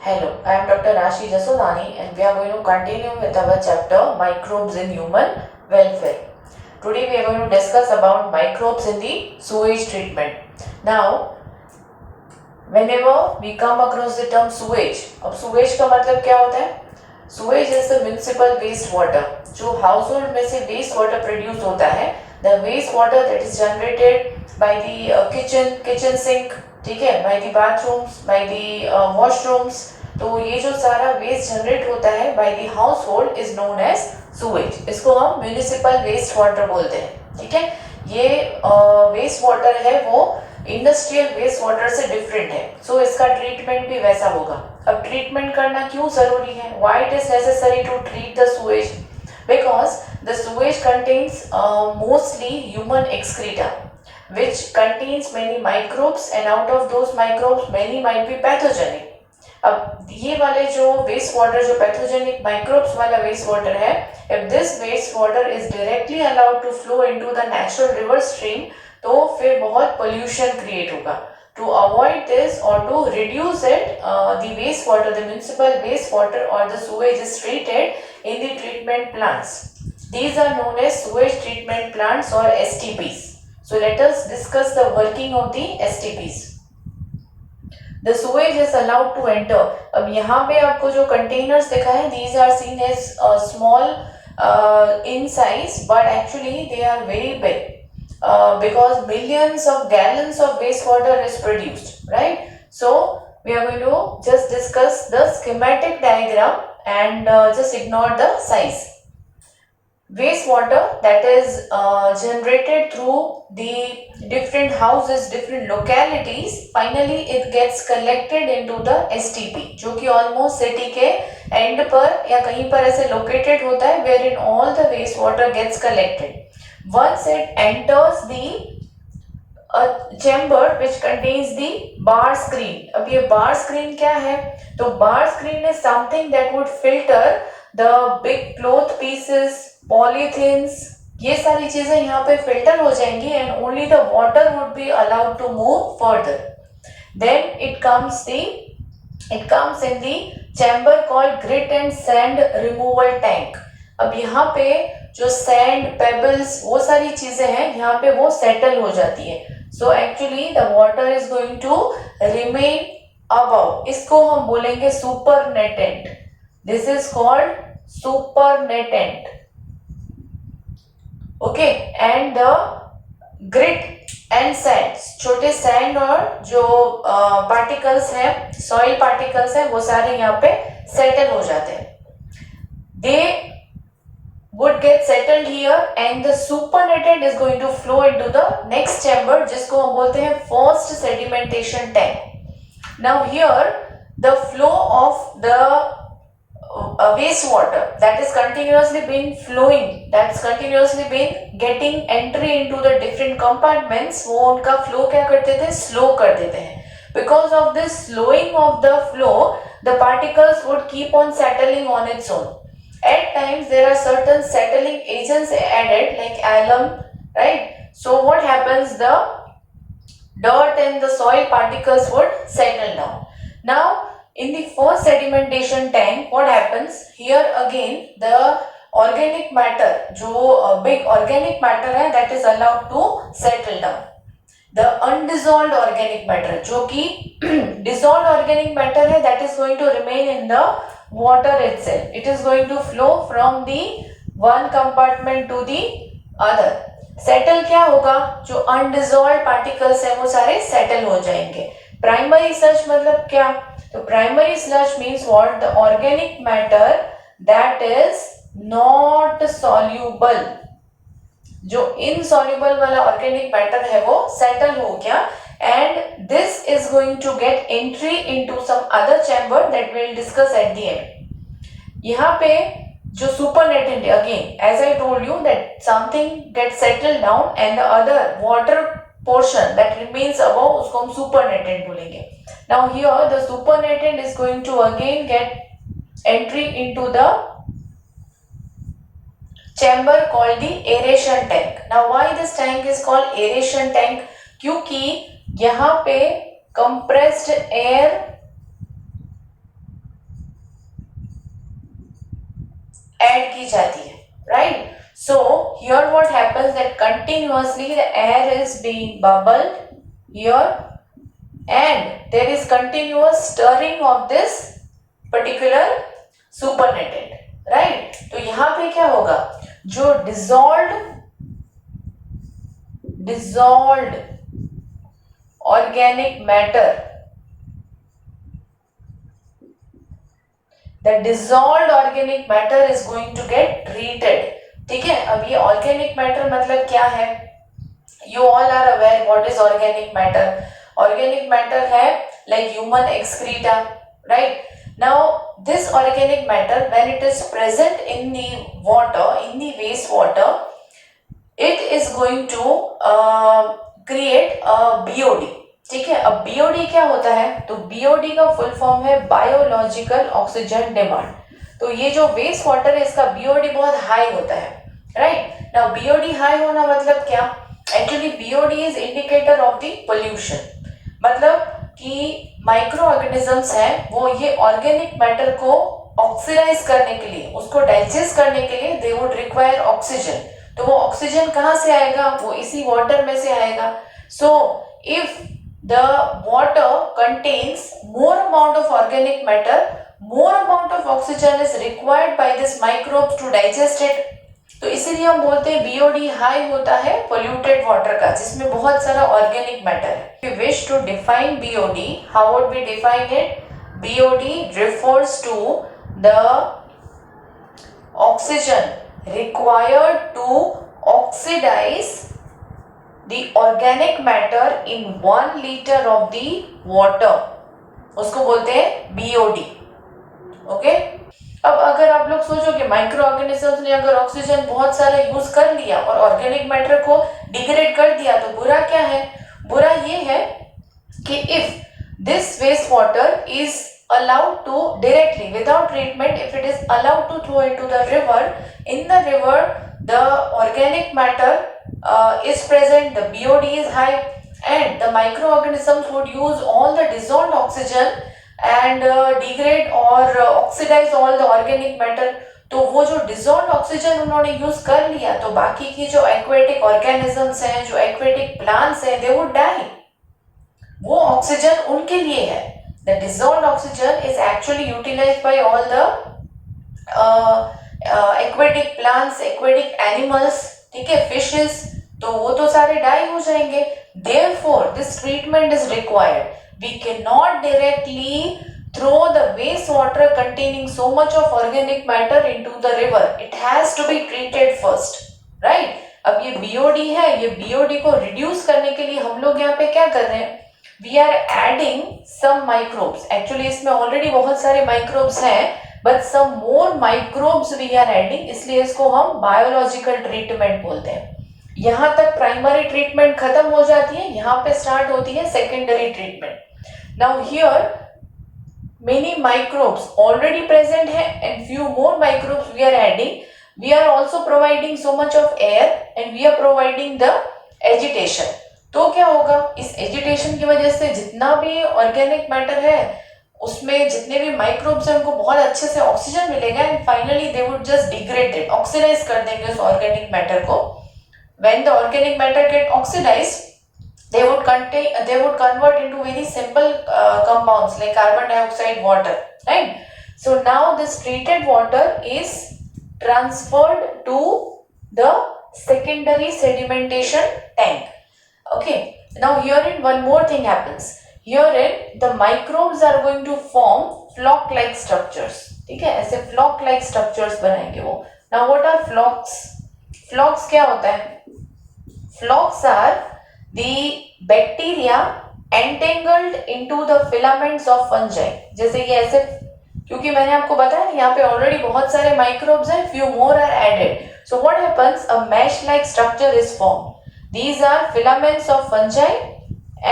Hello, I am Dr. Rashi Jasodani and we are going to continue with our chapter Microbes in Human Welfare. Today we are going to discuss about microbes in the sewage treatment. Now, whenever we come across the term sewage, अब sewage का मतलब क्या होता है? Sewage is the municipal waste water. जो household में से waste water produce होता है, the waste water that is generated by the kitchen sink, ठीक है, by the bathrooms, by the washrooms. तो ये जो सारा वेस्ट जनरेट होता है by the household is known as sewage. इसको हम म्यूनिसिपल वेस्ट वाटर बोलते हैं. ठीक है, ये वेस्ट वाटर है वो इंडस्ट्रियल वेस्ट वाटर से डिफरेंट है. सो इसका ट्रीटमेंट भी वैसा होगा. अब ट्रीटमेंट करना क्यों जरूरी है? Why it is necessary to treat the sewage? Because the sewage contains mostly human excreta which contains many microbes and out of those microbes many might be pathogenic. अब ये वाले जो वेस्ट वाटर, जो pathogenic microbes वाला waste water है, if this waste water is directly allowed to flow into the natural river stream, तो फिर बहुत पोल्यूशन क्रिएट होगा. टू अवॉइड दिस और to reduce it, the waste water, the municipal waste water और the sewage is treated in the treatment plants. These are known as sewage treatment plants or STPs. So let us discuss the working of the STPs. The sewage is allowed to enter. अब यहाँ पे आपको जो containers दिखा है, these are seen as small in size, but actually they are very big because millions of gallons of wastewater is produced, right? So we are going to just discuss the schematic diagram and just ignore the size. Wastewater that is generated through the different houses, different localities, finally it gets collected into the STP, जो कि almost city के end पर या कहीं पर ऐसे located होता है, wherein all the wastewater gets collected. Once it enters the chamber which contains the bar screen. अब ये bar screen क्या है? तो bar screen is something that would filter the big cloth pieces, polythenes, ये सारी चीजें यहाँ पे फिल्टर हो जाएंगी and only the water would be allowed to move further. Then it comes in the chamber called grit and sand removal tank. अब यहाँ पे जो sand, pebbles, वो सारी चीजें हैं यहाँ पे वो settle हो जाती है. So actually the water is going to remain above. इसको हम बोलेंगे supernatant. This is called supernatant. Okay, and the grit and sand, छोटे sand और जो particles हैं, soil particles हैं, वो सारे यहाँ पे settle हो जाते हैं. They would get settled here and the supernatant is going to flow into the next chamber, जिसको हम बोलते हैं first sedimentation tank. Now here the flow of the wastewater that is continuously been flowing, that's continuously been getting entry into the different compartments, वो उनका flow क्या करते थे? Slow कर देते हैं. Because of this slowing of the flow, the particles would keep on settling on its own. At times there are certain settling agents added like alum, right? So what happens? The dirt and the soil particles would settle down. Now in the first sedimentation tank, what happens? Here again the organic matter, जो big organic matter है, that is allowed to settle down. The undissolved organic matter, जो कि dissolved organic matter है, that is going to remain in the water itself. It is going to flow from the one compartment to the other. Settle क्या होगा? जो undissolved particles है वो सारे settle हो जाएंगे. Primary sludge मतलब क्या? तो primary sludge means what? The organic matter that is not soluble. जो insoluble वाला organic matter है वो settle हो गया and this is going to get entry into some other chamber that we'll discuss at the end. यहाँ पे जो supernatant, again as I told you that something gets settled down and the other water portion that remains above उसको हम supernatant बोलेंगे. Now here the supernatant is going to again get entry into the chamber called the aeration tank. Now why this tank is called aeration tank? क्योंकि यहाँ पे compressed air add की जाती है, right? So here what happens that continuously the air is being bubbled here and there is continuous stirring of this particular supernatant, right? तो यहाँ पे क्या होगा, जो dissolved organic matter, the dissolved organic matter is going to get treated. ठीक है, अब ये ऑर्गेनिक मैटर मतलब क्या है? You all are aware what is organic matter. Organic matter है like human excreta, right? Now this organic matter when it is present in the water, in the waste water, it is going to create a BOD. ठीक है, अब BOD क्या होता है? तो BOD का full form है बायोलॉजिकल ऑक्सीजन डिमांड. तो ये जो वेस्ट वाटर है इसका बीओडी बहुत हाई होता है, राइट? नाउ बीओडी हाई होना मतलब क्या? Actually BOD is indicator of the pollution. मतलब कि माइक्रो ऑर्गेनिजम्स हैं वो ये ऑर्गेनिक मैटर को ऑक्सीडाइज करने के लिए, उसको डाइजेस्ट करने के लिए दे वुड रिक्वायर ऑक्सीजन. तो वो ऑक्सीजन कहाँ से आएगा? वो इसी वाटर में से आएगा. So if the water contains more amount of organic matter, more amount of oxygen is required by this microbes to digest it. तो इसीलिए हम बोलते हैं BOD हाई होता है polluted water का, जिसमें बहुत सारा organic matter है. If we wish to define BOD, how would we define it? BOD refers to the oxygen required to oxidize the organic matter in 1 liter of the water. उसको बोलते हैं BOD. Okay अब अगर आप लोग सोचो कि माइक्रो ऑर्गेनिजम्स ने अगर ऑक्सीजन बहुत सारा यूज कर लिया और ऑर्गेनिक मैटर को डिग्रेड कर दिया, तो बुरा क्या है? बुरा ये है कि if this waste water is allowed to directly without treatment, if it is allowed to throw into the river, in the river the organic matter is present, the BOD is high, and the microorganisms would use all the dissolved oxygen and degrade or oxidize all the organic matter. तो वो जो dissolved oxygen उन्होंने use कर लिया, तो बाकी की जो aquatic organisms हैं, जो aquatic plants हैं, they would die. वो ऑक्सीजन उनके लिए है. The dissolved oxygen is actually utilized by all the aquatic plants, aquatic animals, ठीक है, fishes. तो वो तो सारे डाई हो जाएंगे. Therefore, this treatment is required. We cannot directly throw the wastewater containing so much of organic matter into the river. It has to be treated first, right? अब ये BOD है, ये BOD को reduce करने के लिए हम लोग यहाँ पे क्या कर रहे हैं? We are adding some microbes. Actually इसमें already बहुत सारे microbes हैं, but some more microbes we are adding. इसलिए इसको हम biological treatment बोलते हैं. यहाँ तक प्राइमरी ट्रीटमेंट खत्म हो जाती है, यहाँ पे स्टार्ट होती है secondary treatment. Now here many microbes already present है and few more microbes we are adding. We are also providing so much of air and we are providing the agitation. तो क्या होगा? इस एजिटेशन की वजह से जितना भी ऑर्गेनिक मैटर है उसमें जितने भी माइक्रोब्स हैं उनको बहुत अच्छे से ऑक्सीजन मिलेगा and finally they would just degrade it, oxidize कर देंगे उस ऑर्गेनिक मैटर को. When the organic matter get oxidized, they would convert into very simple compounds like carbon dioxide, water, right? So now this treated water is transferred to the secondary sedimentation tank. Okay, now herein one more thing happens. Herein the microbes are going to form flock like structures. ठीक है, ऐसे flock like structures बनाएंगे वो. Now what are flocks? Flocks क्या होता है? Flocks are the bacteria entangled into the filaments of fungi. जैसे ये ऐसे, क्योंकि मैंने आपको बताया यहाँ पे ऑलरेडी बहुत सारे माइक्रोब्स हैं, few more are added. So what happens? A mesh-like structure is formed. These are filaments of fungi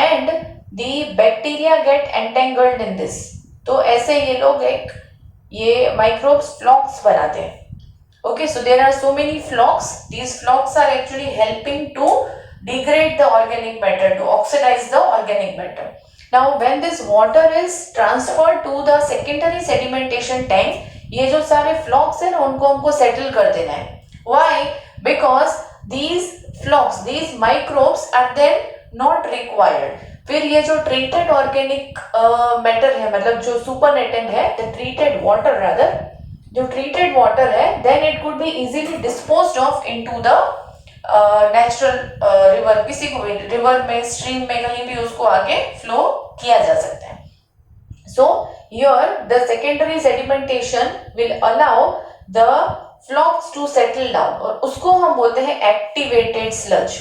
and the bacteria get entangled in this. तो ऐसे ये लोग ये microbes flocks बनाते हैं. Okay, so there are so many flocks. These flocks are actually helping to degrade the organic matter, to oxidize the organic matter. Now, when this water is transferred to the secondary sedimentation tank, ये जो सारे फ्लॉक्स है ना उनको हमको settle कर देना है. Why? Because these flocks, these microbes are then not required. फिर ये जो treated organic matter है, मतलब जो supernatant है, the treated water rather, जो treated water है, then it could be easily disposed of into the natural river. किसी को भी river में, stream में कहीं भी उसको आगे flow किया जा सकता है. So here the secondary sedimentation will allow the flocks to settle down और उसको हम बोलते हैं activated sludge.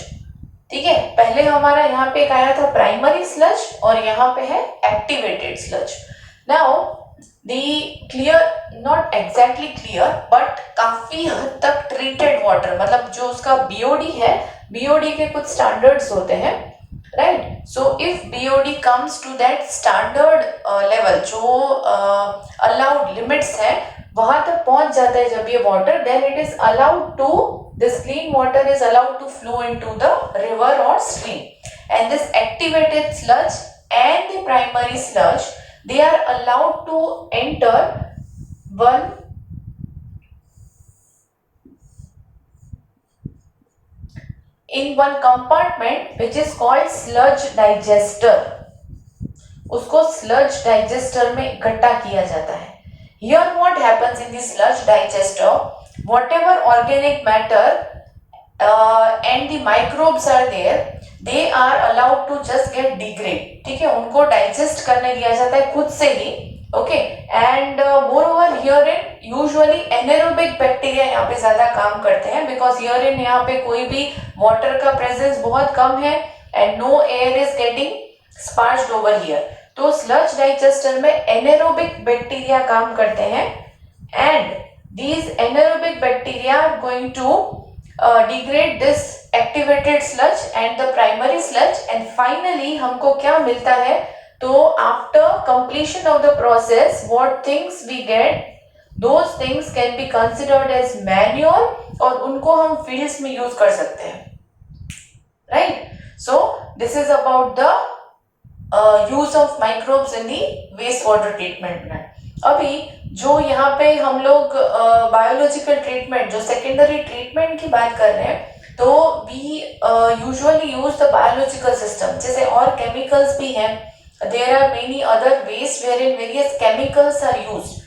ठीक है, पहले हमारा यहाँ पे एक आया था प्राइमरी स्लज और यहाँ पे है activated sludge. Now the clear, not exactly clear but काफी हद तक ट्रीटेड वाटर, मतलब जो उसका बीओडी है, बीओडी के कुछ स्टैंडर्ड्स होते हैं, right. So if BOD comes to that standard level, जो अलाउड लिमिट्स है, वहां तक पहुंच जाता है जब ये water, then it is allowed to, this clean water is allowed to flow into the river or stream, and this activated sludge and the primary sludge, they are allowed to enter in one compartment which is called sludge digester. उसको sludge digester में इकट्ठा किया जाता है. Here what happens in the sludge digester, whatever organic matter and the microbes are there, they are allowed to just get degrade. ठीक है, उनको digest करने दिया जाता है खुद से ही. Okay, and moreover herein usually anaerobic bacteria यहाँ पे ज्यादा काम करते हैं, because herein यहाँ पे कोई भी water का presence बहुत कम है and no air is getting sparged over here. तो sludge digester में anaerobic bacteria काम करते हैं and these anaerobic bacteria are going to degrade this activated sludge and the primary sludge, and finally हमको क्या मिलता है, तो after completion of the process what things we get, those things can be considered as manure और उनको हम fields में use कर सकते हैं, right. So this is about the use of microbes in the wastewater treatment plant. अभी जो यहाँ पे हम लोग बायोलॉजिकल ट्रीटमेंट, जो सेकेंडरी ट्रीटमेंट की बात कर रहे हैं, तो we usually use the biological system. जैसे और केमिकल्स भी हैं, there are many other waste where in various chemicals are used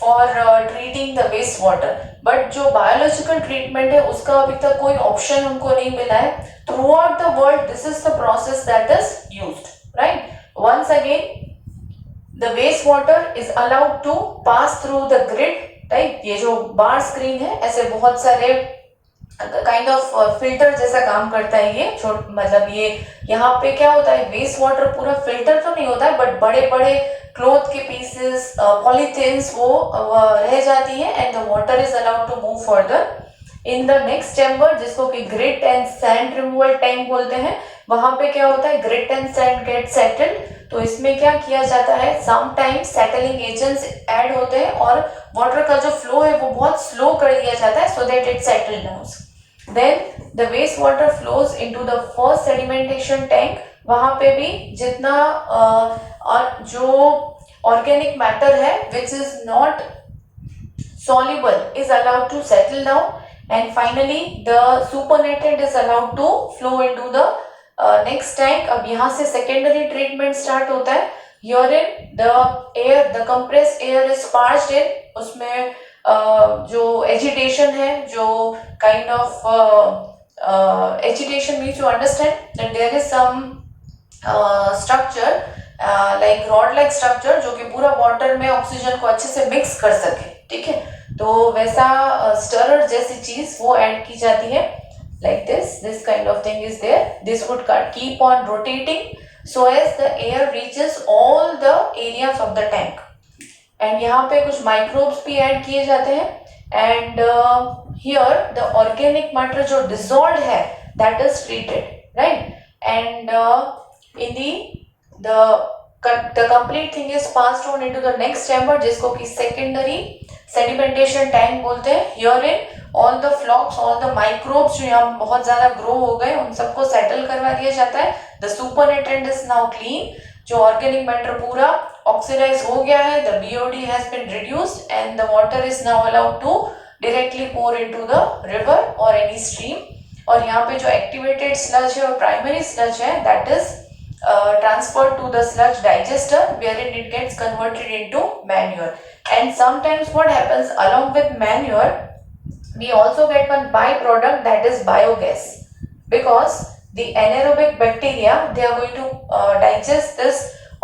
for treating the waste water, but जो बायोलॉजिकल ट्रीटमेंट है उसका अभी तक कोई ऑप्शन हमको नहीं मिला है. Throughout the world this is the process that is used, right. Once again the wastewater is allowed to pass through the grid, right. ये जो बार स्क्रीन है, ऐसे बहुत सारे काइंड ऑफ फिल्टर जैसा काम करता है ये, मतलब ये यहाँ पे क्या होता है, वेस्ट वाटर पूरा फिल्टर तो नहीं होता है, बट बड़े बड़े क्लॉथ के पीसेस, पॉलीथिन्स वो रह जाती है and the water is allowed to move further in the next chamber, जिसको कि grit and sand removal tank बोलते हैं. वहां पे क्या होता है, grit and sand get settled, तो इसमें क्या किया जाता है, समटाइम्स सेटलिंग एजेंट्स ऐड होते हैं और वाटर का जो फ्लो है वो बहुत स्लो कर दिया जाता है so that it settle down. Then the waste water flows into the first sedimentation tank. वहां पे भी जितना जो ऑर्गेनिक मैटर है which is not soluble is allowed to settle down, and finally the supernatant is allowed to flow into the next tank. अब यहाँ से secondary treatment start होता है. Herein the air, the compressed air is sparged in. उसमें जो agitation है, जो kind of agitation means you understand that there is some structure like rod like structure जो कि पूरा water में ऑक्सीजन को अच्छे से mix कर सके, ठीक है. तो वैसा स्टरर जैसी चीज वो ऐड की जाती है, like this kind of thing is there. This would keep on rotating so as the air reaches all the areas of the tank. And यहाँ पे कुछ microbes भी ऐड किए जाते हैं, and here the organic matter जो dissolved है that is treated, right. And in the complete thing is passed on into the next chamber जिसको कि secondary sedimentation tank बोलते हैं. Herein all the flocks, all the microbes जो यहाँ बहुत ज्यादा grow हो गए उन सबको settle करवा दिया जाता है. The supernatant is now clean. जो ऑर्गेनिक मैटर पूरा ऑक्सीडाइज हो गया है, the BOD has been reduced and the water is now allowed to directly pour into the river और एनी स्ट्रीम। और यहाँ पे जो एक्टिवेटेड स्लज है और प्राइमरी स्लज है that is transferred to the sludge digester wherein it gets converted into manure. And sometimes what happens along with manure, we also get one byproduct that is biogas, because the anaerobic bacteria they are going to digest this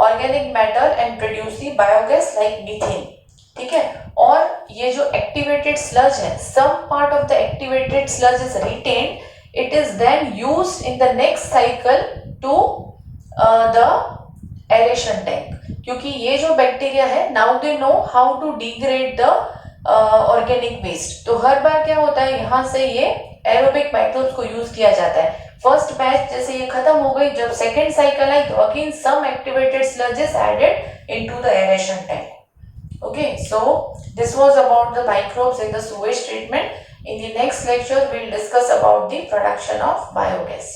organic matter and produce the biogas like methane. ठीक है, और ये जो activated sludge है, some part of the activated sludge is retain, it is then used in the next cycle to the aeration tank, क्योंकि ये जो bacteria है now they know how to degrade the organic waste. तो हर बार क्या होता है, यहाँ से ये एरोबिक माइक्रोब्स को यूज किया जाता है। फर्स्ट बैच जैसे ये खत्म हो गई, जब सेकेंड साइकिल आई तो again some activated sludges added into the aeration tank. Okay, so this was about the microbes in the sewage treatment. In the next lecture, we'll discuss about the production of biogas.